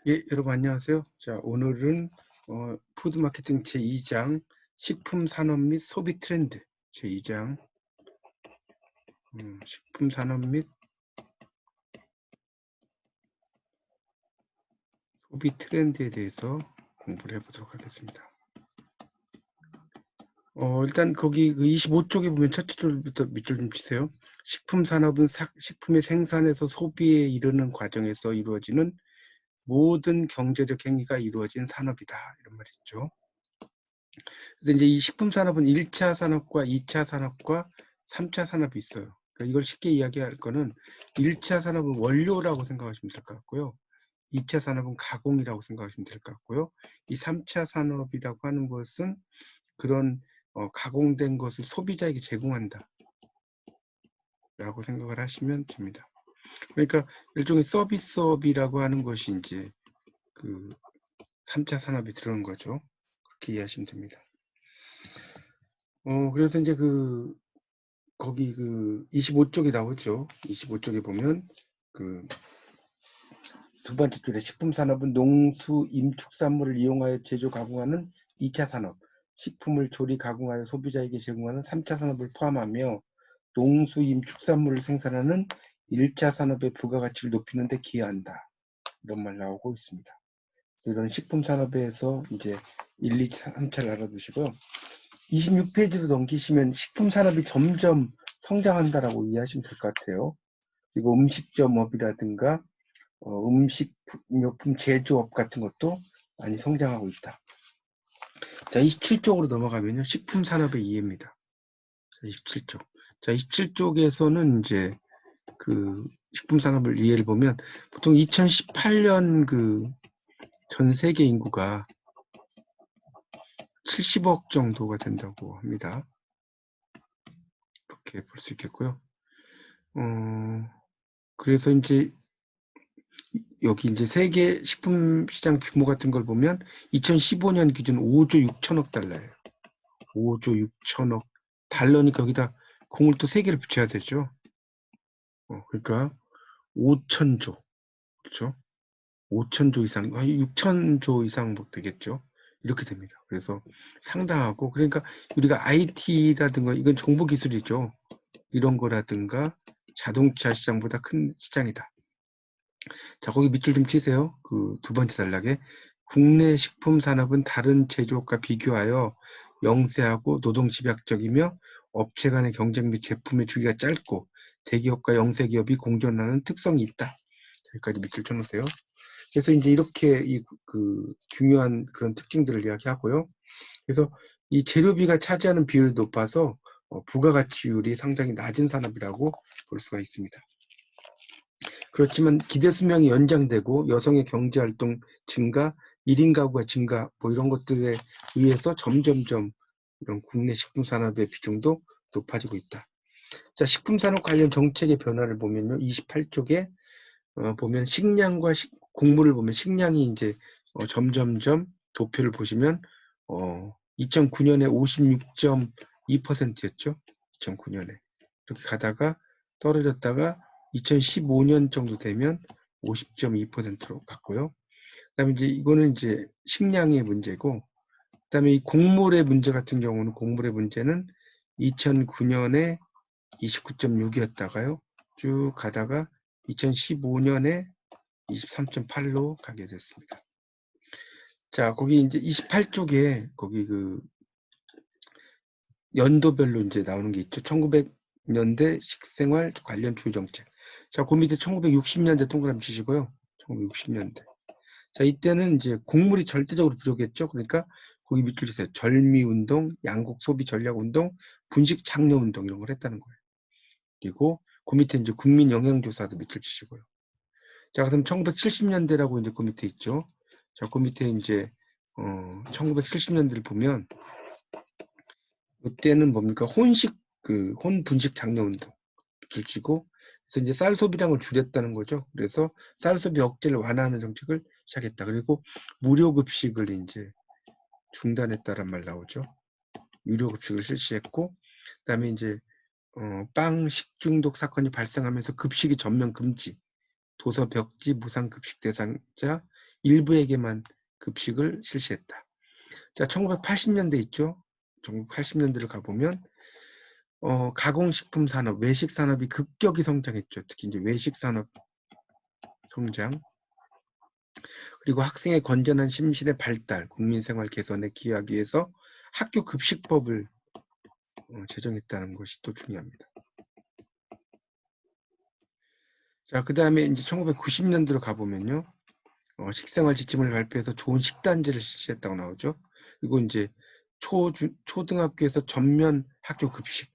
예, 여러분 안녕하세요. 자, 오늘은 푸드마케팅 제2장 식품 산업 및 소비 트렌드 제2장 식품 산업 및 소비 트렌드에 대해서 공부를 해보도록 하겠습니다. 일단 거기 그 25쪽에 보면 첫째 줄부터 밑줄 좀 치세요. 식품 산업은 식품의 생산에서 소비에 이르는 과정에서 이루어지는 모든 경제적 행위가 이루어진 산업이다. 이런 말이 있죠. 그래서 이제 이 식품 산업은 1차 산업과 2차 산업과 3차 산업이 있어요. 그러니까 이걸 쉽게 이야기할 거는 1차 산업은 원료라고 생각하시면 될 것 같고요. 2차 산업은 가공이라고 생각하시면 될 것 같고요. 이 3차 산업이라고 하는 것은 그런 가공된 것을 소비자에게 제공한다 라고 생각을 하시면 됩니다. 그러니까 일종의 서비스업이라고 하는 것이 이제 그 3차 산업이 들어온 거죠. 그렇게 이해하시면 됩니다. 그래서 이제 거기 25쪽에 나오죠. 25쪽에 보면 두 번째 줄에 식품 산업은 농수 임축산물을 이용하여 제조 가공하는 2차 산업, 식품을 조리 가공하여 소비자에게 제공하는 3차 산업을 포함하며 농수 임축산물을 생산하는 1차 산업의 부가가치를 높이는 데 기여한다. 이런 말 나오고 있습니다. 그래서 이런 식품 산업에서 이제 1, 2, 3차를 알아두시고요. 26페이지로 넘기시면 식품 산업이 점점 성장한다라고 이해하시면 될 것 같아요. 그리고 음식점업이라든가 음식료품 제조업 같은 것도 많이 성장하고 있다. 자, 27쪽으로 넘어가면요. 식품 산업의 이해입니다. 27쪽. 자, 27쪽에서는 이제 식품 산업을 이해를 보면 보통 2018년 전 세계 인구가 70억 정도가 된다고 합니다. 이렇게 볼 수 있겠고요. 그래서 이제 여기 이제 세계 식품 시장 규모 같은 걸 보면 2015년 기준 5조 6천억 달러예요. 5조 6천억 달러니까 여기다 공을 또 3개를 붙여야 되죠. 그러니까 5천조, 그렇죠? 5천조 이상, 6천조 이상 뭐 되겠죠. 이렇게 됩니다. 그래서 상당하고, 그러니까 우리가 IT라든가 이건 정보 기술이죠. 이런 거라든가 자동차 시장보다 큰 시장이다. 자, 거기 밑줄 좀 치세요. 두 번째 단락에 국내 식품 산업은 다른 제조업과 비교하여 영세하고 노동 집약적이며 업체 간의 경쟁 및 제품의 주기가 짧고 대기업과 영세기업이 공존하는 특성이 있다. 여기까지 밑줄 쳐놓으세요. 그래서 이제 이렇게 중요한 그런 특징들을 이야기하고요. 그래서 이 재료비가 차지하는 비율이 높아서 부가가치율이 상당히 낮은 산업이라고 볼 수가 있습니다. 그렇지만 기대 수명이 연장되고 여성의 경제활동 증가, 1인 가구가 증가 뭐 이런 것들에 의해서 점점점 이런 국내 식품 산업의 비중도 높아지고 있다. 자, 식품 산업 관련 정책의 변화를 보면요. 28쪽에 보면 식량과 곡물을 보면 식량이 이제 점점점 도표를 보시면 2009년에 56.2%였죠. 2009년에. 이렇게 가다가 떨어졌다가 2015년 정도 되면 50.2%로 갔고요. 그다음에 이제 이거는 이제 식량의 문제고, 그다음에 이 곡물의 문제 같은 경우는 곡물의 문제는 2009년에 29.6이었다가요. 쭉 가다가 2015년에 23.8로 가게 됐습니다. 자, 거기 이제 28쪽에 거기 연도별로 이제 나오는 게 있죠. 1900년대 식생활 관련 주요 정책. 자, 그 밑에 1960년대 동그라미 치시고요. 1960년대. 자, 이때는 이제 곡물이 절대적으로 부족했죠. 그러니까 거기 밑줄 주세요. 절미운동, 양곡 소비 전략운동, 분식 장려운동 이런 걸 했다는 거예요. 그리고 그 밑에 이제 국민 영양조사도 밑줄 치시고요. 자, 그럼 1970년대라고 이제 그 밑에 있죠. 자, 그 밑에 이제 1970년대를 보면 이때는 뭡니까? 혼분식 장려운동 밑줄 치고, 그래서 이제 쌀 소비량을 줄였다는 거죠. 그래서 쌀 소비 억제를 완화하는 정책을 시작했다. 그리고 무료급식을 이제 중단했다란 말 나오죠. 유료급식을 실시했고, 그다음에 이제 빵 식중독 사건이 발생하면서 급식이 전면 금지, 도서 벽지 무상급식 대상자 일부에게만 급식을 실시했다. 자, 1980년대 있죠? 1980년대를 가보면 가공식품 산업, 외식 산업이 급격히 성장했죠. 특히 이제 외식 산업 성장, 그리고 학생의 건전한 심신의 발달, 국민생활 개선에 기여하기 위해서 학교 급식법을 제정했다는 것이 또 중요합니다. 자, 그 다음에 이제 1990년대로 가보면요. 식생활 지침을 발표해서 좋은 식단제를 실시했다고 나오죠. 그리고 이제 초등학교에서 전면 학교 급식.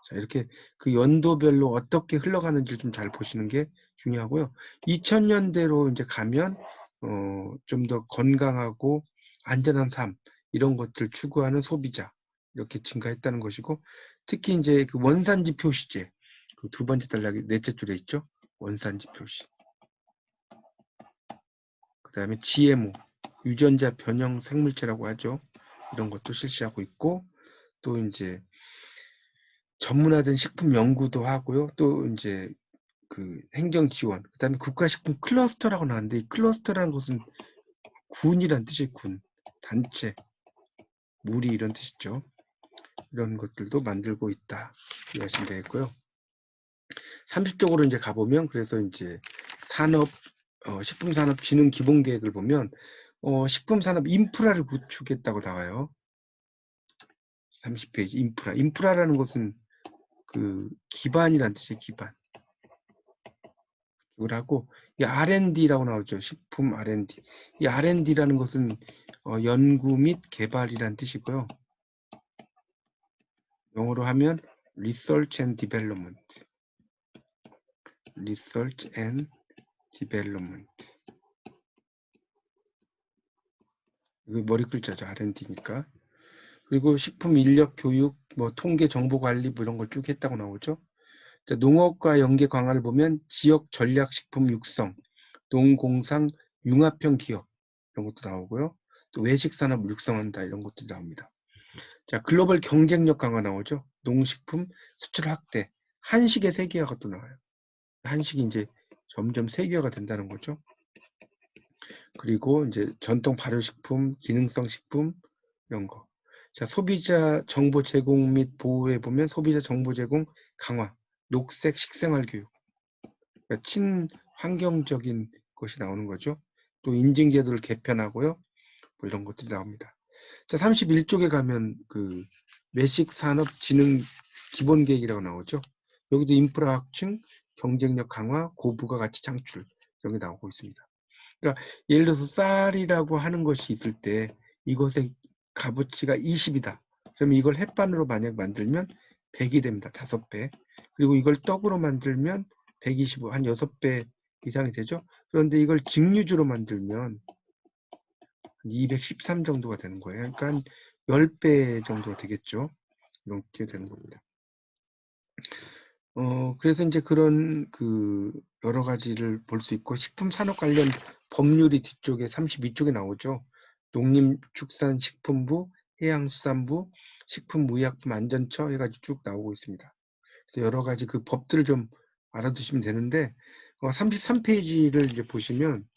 자, 이렇게 그 연도별로 어떻게 흘러가는지를 좀 잘 보시는 게 중요하고요. 2000년대로 이제 가면 좀 더 건강하고 안전한 삶 이런 것들 추구하는 소비자 이렇게 증가했다는 것이고, 특히 이제 그 원산지 표시제 그 두 번째 단락이 넷째 줄에 있죠. 원산지 표시. 그 다음에 GMO 유전자 변형 생물체라고 하죠. 이런 것도 실시하고 있고, 또 이제 전문화된 식품 연구도 하고요. 또 이제 그 행정 지원, 그 다음에 국가식품 클러스터라고 나왔는데, 이 클러스터라는 것은 군이란 뜻이 군, 단체, 무리 이런 뜻이죠. 이런 것들도 만들고 있다. 이해하시면 되겠고요. 30쪽으로 이제 가보면, 그래서 이제 산업, 식품산업진흥 기본계획을 보면, 식품산업 인프라를 구축했다고 나와요. 30페이지 인프라. 인프라라는 것은 그 기반이란 뜻이에요. 기반. 구축을 하고, 이 R&D라고 나오죠. 식품 R&D. 이 R&D라는 것은 연구 및 개발이란 뜻이고요. 영어로 하면 Research and Development. Research and Development. 이거 머리 글자죠. R&D니까. 그리고 식품 인력 교육, 뭐 통계 정보 관리 뭐 이런 걸 쭉 했다고 나오죠. 농업과 연계 강화를 보면 지역 전략 식품 육성, 농공상 융합형 기업 이런 것도 나오고요. 또 외식 산업 육성한다 이런 것도 나옵니다. 자, 글로벌 경쟁력 강화 나오죠. 농식품 수출 확대, 한식의 세계화가 또 나와요. 한식이 이제 점점 세계화가 된다는 거죠. 그리고 이제 전통 발효식품, 기능성 식품 이런 거. 자, 소비자 정보 제공 및 보호에 보면 소비자 정보 제공 강화, 녹색 식생활 교육, 그러니까 친환경적인 것이 나오는 거죠. 또 인증 제도를 개편하고요. 뭐 이런 것들이 나옵니다. 자, 31쪽에 가면 그 외식 산업 진흥 기본 계획이라고 나오죠. 여기도 인프라 확충, 경쟁력 강화, 고부가 가치 창출 이런 게 나오고 있습니다. 그러니까 예를 들어서 쌀이라고 하는 것이 있을 때 이것의 값어치가 20이다. 그러면 이걸 햇반으로 만약 만들면 100이 됩니다. 5배. 그리고 이걸 떡으로 만들면 125, 한 6배 이상이 되죠. 그런데 이걸 증류주로 만들면 213 정도가 되는 거예요. 그러니까 한 10배 정도가 되겠죠. 이렇게 되는 겁니다. 그래서 이제 그런 그 여러 가지를 볼 수 있고, 식품 산업 관련 법률이 뒤쪽에 32쪽에 나오죠. 농림축산식품부, 해양수산부, 식품의약품안전처 해가지고 쭉 나오고 있습니다. 그래서 여러 가지 그 법들을 좀 알아두시면 되는데, 33페이지를 이제 보시면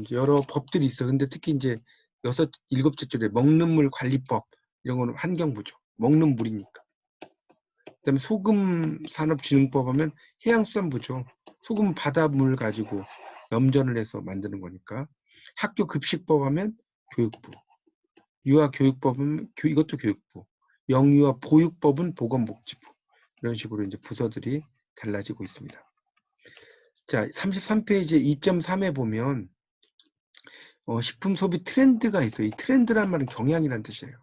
이제 여러 법들이 있어. 근데 특히 이제 7째 줄에 먹는 물 관리법 이런 거는 환경부죠. 먹는 물이니까. 그다음에 소금산업진흥법 하면 해양수산부죠. 소금 바닷물 가지고 염전을 해서 만드는 거니까. 학교급식법 하면 교육부. 유아교육법은 이것도 교육부. 영유아 보육법은 보건복지부. 이런 식으로 이제 부서들이 달라지고 있습니다. 자, 33페이지 2.3에 보면 식품 소비 트렌드가 있어요. 이 트렌드란 말은 경향이란 뜻이에요.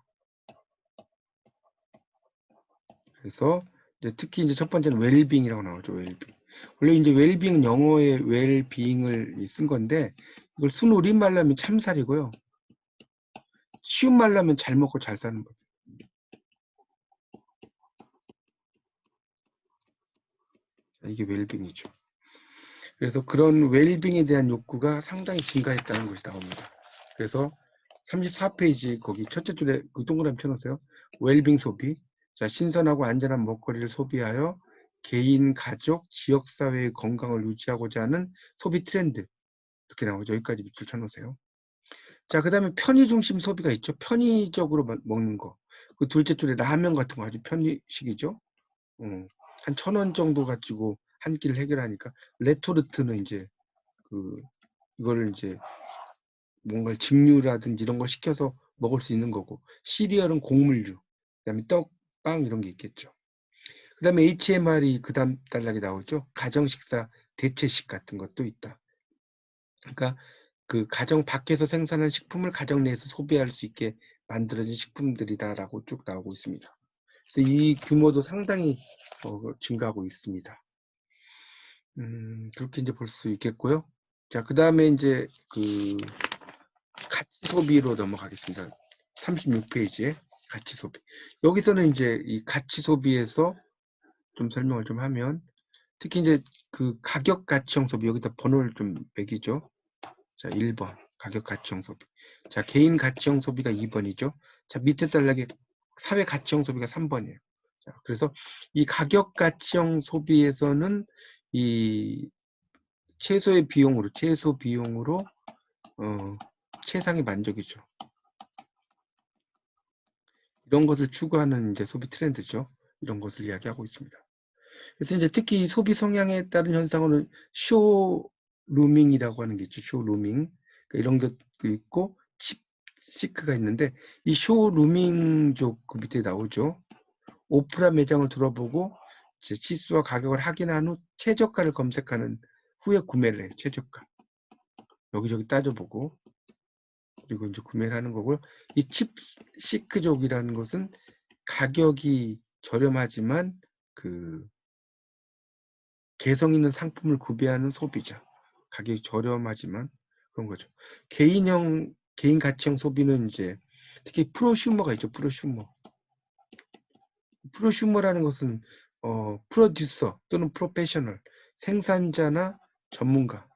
그래서 이제 특히 이제 첫 번째는 웰빙이라고 나오죠. 웰빙. 원래 이제 웰빙은 영어의 웰빙을 쓴 건데, 이걸 순우리말로 하면 참살이고요. 쉬운 말로 하면 잘 먹고 잘 사는 거죠. 이게 웰빙이죠. 그래서 그런 웰빙에 대한 욕구가 상당히 증가했다는 것이 나옵니다. 그래서 34페이지 거기 첫째 줄에 그 동그라미 쳐놓으세요. 웰빙 소비. 자, 신선하고 안전한 먹거리를 소비하여 개인, 가족, 지역사회의 건강을 유지하고자 하는 소비 트렌드. 이렇게 나오죠. 여기까지 밑줄 쳐놓으세요. 자, 그 다음에 편의 중심 소비가 있죠. 편의적으로 먹는 거. 그 둘째 줄에 라면 같은 거 아주 편의식이죠. 한 1,000원 정도 가지고 한 끼를 해결하니까. 레토르트는 이제 이거를 이제 뭔가 직류라든지 이런 걸 시켜서 먹을 수 있는 거고, 시리얼은 곡물류, 그다음에 떡, 빵 이런 게 있겠죠. 그다음에 HMR이 그 다음 단락에 나오죠. 가정식사 대체식 같은 것도 있다. 그러니까 그 가정 밖에서 생산한 식품을 가정 내에서 소비할 수 있게 만들어진 식품들이다라고 쭉 나오고 있습니다. 그래서 이 규모도 상당히 증가하고 있습니다. 그렇게 이제 볼 수 있겠고요. 자, 그 다음에 이제 가치 소비로 넘어가겠습니다. 36페이지에 가치 소비. 여기서는 이제 이 가치 소비에서 좀 설명을 좀 하면, 특히 이제 그 가격 가치형 소비, 여기다 번호를 좀 매기죠. 자, 1번 가격 가치형 소비. 자, 개인 가치형 소비가 2번이죠. 자, 밑에 단락에 사회 가치형 소비가 3번이에요. 자, 그래서 이 가격 가치형 소비에서는 이 최소 비용으로 최상의 만족이죠. 이런 것을 추구하는 이제 소비 트렌드죠. 이런 것을 이야기하고 있습니다. 그래서 이제 특히 소비 성향에 따른 현상으로는 쇼루밍이라고 하는 게 있죠. 쇼루밍. 그러니까 이런 것도 있고 칩시크가 있는데, 이 쇼루밍족 그 밑에 나오죠. 오프라 매장을 둘러보고 이제 치수와 가격을 확인한 후 최저가를 검색하는 후에 구매를 해요. 최저가. 여기저기 따져보고, 그리고 이제 구매를 하는 거고요. 이 칩시크족이라는 것은 가격이 저렴하지만 개성 있는 상품을 구비하는 소비자. 가격이 저렴하지만 그런 거죠. 개인 가치형 소비는 이제 특히 프로슈머가 있죠. 프로슈머라는 것은 프로듀서 또는 프로페셔널, 생산자나 전문가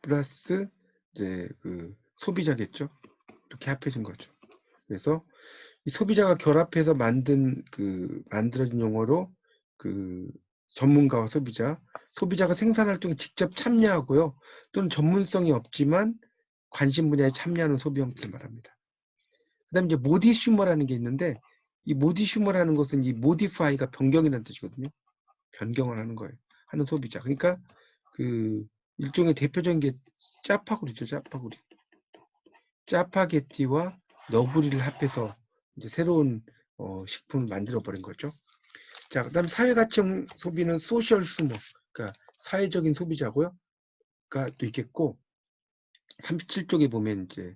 플러스 이제 소비자겠죠. 이렇게 합해진 거죠. 그래서 이 소비자가 결합해서 만들어진 용어로 전문가와 소비자가 생산 활동에 직접 참여하고요. 또는 전문성이 없지만 관심 분야에 참여하는 소비 형태를 말합니다. 그다음에 이제 모디슈머라는 게 있는데, 이 모디슈머라는 것은 이 모디파이가 변경이라는 뜻이거든요. 변경을 하는 거예요. 하는 소비자. 그러니까 일종의 대표적인 게 짜파구리죠. 짜파게티와 너구리를 합해서 이제 새로운 식품을 만들어 버린 거죠. 자, 그다음 사회가치형 소비는 소셜 수머, 그러니까 사회적인 소비자고요. 가 또 있겠고, 37쪽에 보면 이제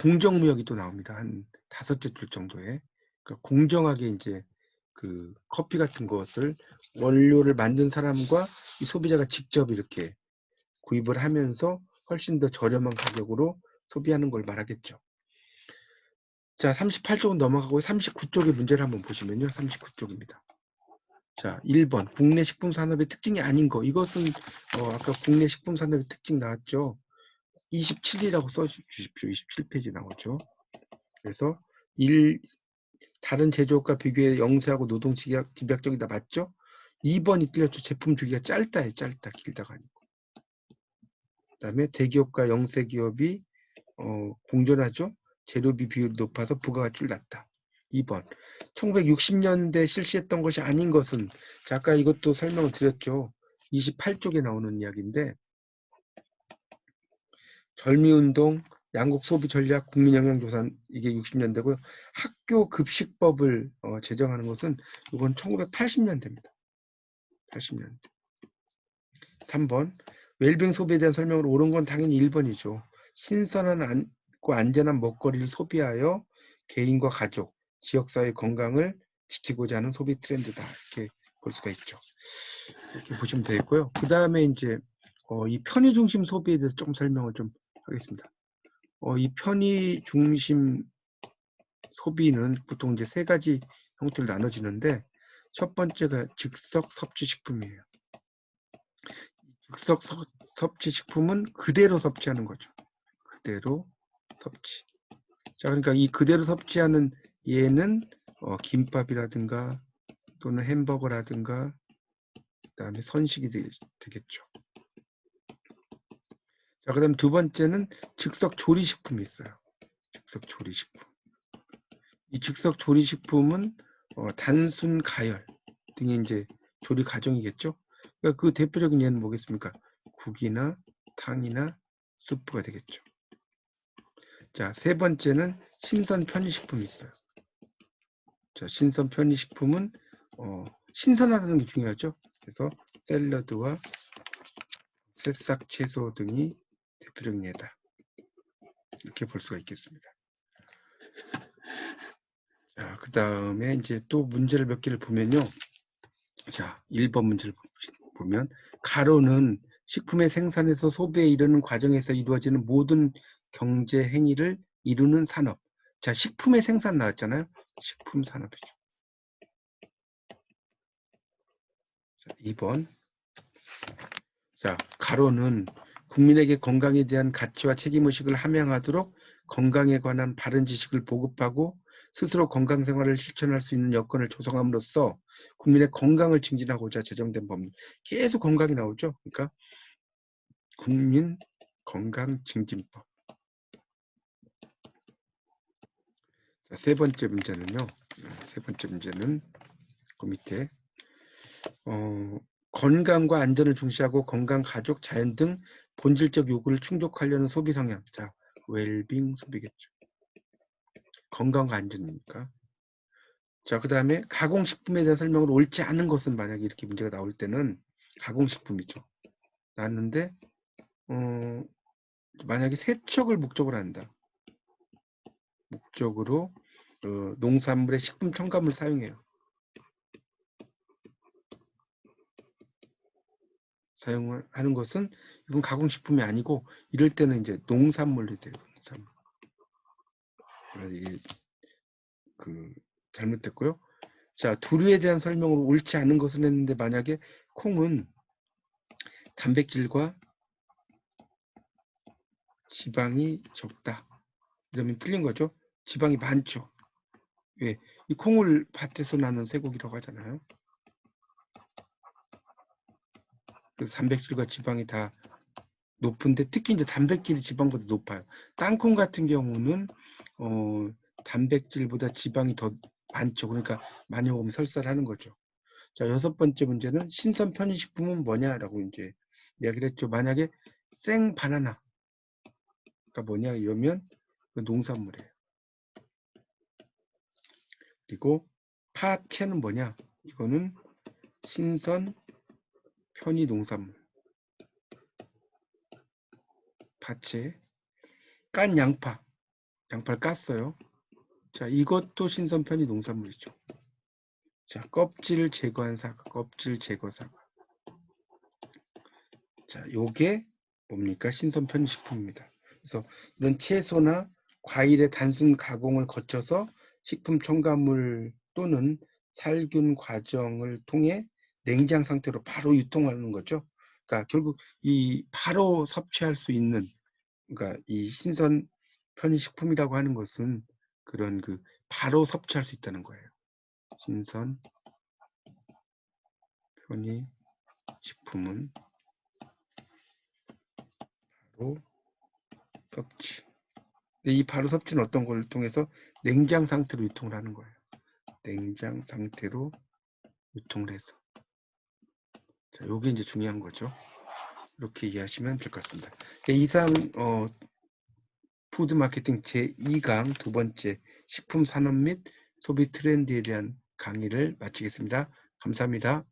공정무역이 또 나옵니다. 한 5개 줄 정도에. 그러니까 공정하게 이제 커피 같은 것을 원료를 만든 사람과 이 소비자가 직접 이렇게 구입을 하면서 훨씬 더 저렴한 가격으로 소비하는 걸 말하겠죠. 자, 38쪽은 넘어가고 39쪽의 문제를 한번 보시면요. 39쪽입니다. 자, 1번 국내 식품 산업의 특징이 아닌 거. 이것은 아까 국내 식품 산업의 특징 나왔죠. 27이라고 써주십시오. 27페이지 나오죠. 그래서 다른 제조업과 비교해 영세하고 노동 집약적이다. 맞죠? 2번이 틀렸죠. 제품 주기가 짧다에 짧다. 길다가 아니고. 그 다음에 대기업과 영세기업이 공존하죠. 재료비 비율이 높아서 부가가치를 낮다. 2번 1960년대 실시했던 것이 아닌 것은, 자, 아까 이것도 설명을 드렸죠. 28쪽에 나오는 이야기인데, 절미운동, 양국 소비 전략, 국민영양조사, 이게 60년대고요. 학교 급식법을 제정하는 것은 이건 1980년대입니다. 80년대. 3번 웰빙 소비에 대한 설명으로 옳은 건 당연히 1번이죠. 신선한 안전한 먹거리를 소비하여 개인과 가족, 지역사회 건강을 지키고자 하는 소비 트렌드다. 이렇게 볼 수가 있죠. 이렇게 보시면 되겠고요. 그 다음에 이제 이 편의 중심 소비에 대해서 조금 설명을 좀 하겠습니다. 이 편의 중심 소비는 보통 이제 3가지 형태로 나눠지는데, 첫 번째가 즉석 섭취식품이에요. 즉석 섭취식품은 그대로 섭취하는 거죠. 그대로 섭취. 자, 그러니까 이 그대로 섭취하는 얘는 김밥이라든가 또는 햄버거라든가 그다음에 선식이 되겠죠. 자, 그다음 두 번째는 즉석 조리식품이 있어요. 즉석 조리식품. 이 즉석 조리식품은 단순 가열 등의 이제 조리 과정이겠죠. 그러니까 그 대표적인 예는 뭐겠습니까? 국이나 탕이나 수프가 되겠죠. 자, 세 번째는 신선 편의식품이 있어요. 자, 신선 편의식품은 신선하다는 게 중요하죠. 그래서 샐러드와 새싹 채소 등이 대표적인 예다. 이렇게 볼 수가 있겠습니다. 자, 그 다음에 이제 또 문제를 몇 개를 보면요. 자, 1번 문제를 보면 가로는 식품의 생산에서 소비에 이르는 과정에서 이루어지는 모든 경제 행위를 이루는 산업. 자, 식품의 생산 나왔잖아요. 식품 산업이죠. 자, 2번. 자, 가로는 국민에게 건강에 대한 가치와 책임의식을 함양하도록 건강에 관한 바른 지식을 보급하고 스스로 건강생활을 실천할 수 있는 여건을 조성함으로써 국민의 건강을 증진하고자 제정된 법률. 계속 건강이 나오죠. 그러니까 국민 건강증진법. 자, 세 번째 문제는요. 세 번째 문제는 그 밑에 건강과 안전을 중시하고 건강, 가족, 자연 등 본질적 요구를 충족하려는 소비 성향. 자, 웰빙 소비겠죠. 건강과 안전이니까. 자, 그 다음에 가공식품에 대한 설명을 옳지 않은 것은 만약에 이렇게 문제가 나올 때는 가공식품이죠. 나왔는데 만약에 세척을 목적으로 한다. 목적으로 농산물의 식품 첨가물 사용해요. 사용을 하는 것은 이건 가공식품이 아니고 이럴 때는 이제 농산물이 돼요. 농산물. 그래서 이게 잘못됐고요. 자, 두류에 대한 설명을 옳지 않은 것은 했는데 만약에 콩은 단백질과 지방이 적다. 이러면 틀린 거죠. 지방이 많죠. 왜? 이 콩을 밭에서 나는 쇠고기라고 하잖아요. 그래서 단백질과 지방이 다 높은데 특히 이제 단백질이 지방보다 높아요. 땅콩 같은 경우는 단백질보다 지방이 더 많죠. 그러니까 많이 먹으면 설사하는 거죠. 자, 6번째 문제는 신선 편의식품은 뭐냐라고 이제 이야기를 했죠. 만약에 생 바나나가 뭐냐 이러면 농산물이에요. 그리고 파채는 뭐냐? 이거는 신선 편의 농산물. 파채. 깐 양파. 양파를 깠어요. 자, 이것도 신선 편의 농산물이죠. 자, 껍질 제거한 사과. 껍질 제거 사과. 자, 요게 뭡니까? 신선 편의식품입니다. 그래서 이런 채소나 과일의 단순 가공을 거쳐서 식품 첨가물 또는 살균 과정을 통해 냉장 상태로 바로 유통하는 거죠. 그러니까 결국 이 바로 섭취할 수 있는, 그러니까 이 신선 편의식품이라고 하는 것은 그런 바로 섭취할 수 있다는 거예요. 신선 편의식품은 바로 섭취. 근데 이 바로 섭취는 어떤 걸 통해서 냉장 상태로 유통을 하는 거예요. 냉장 상태로 유통을 해서. 자, 요게 이제 중요한 거죠. 이렇게 이해하시면 될 것 같습니다. 이상 푸드 마케팅 제2강 두 번째 식품 산업 및 소비 트렌드에 대한 강의를 마치겠습니다. 감사합니다.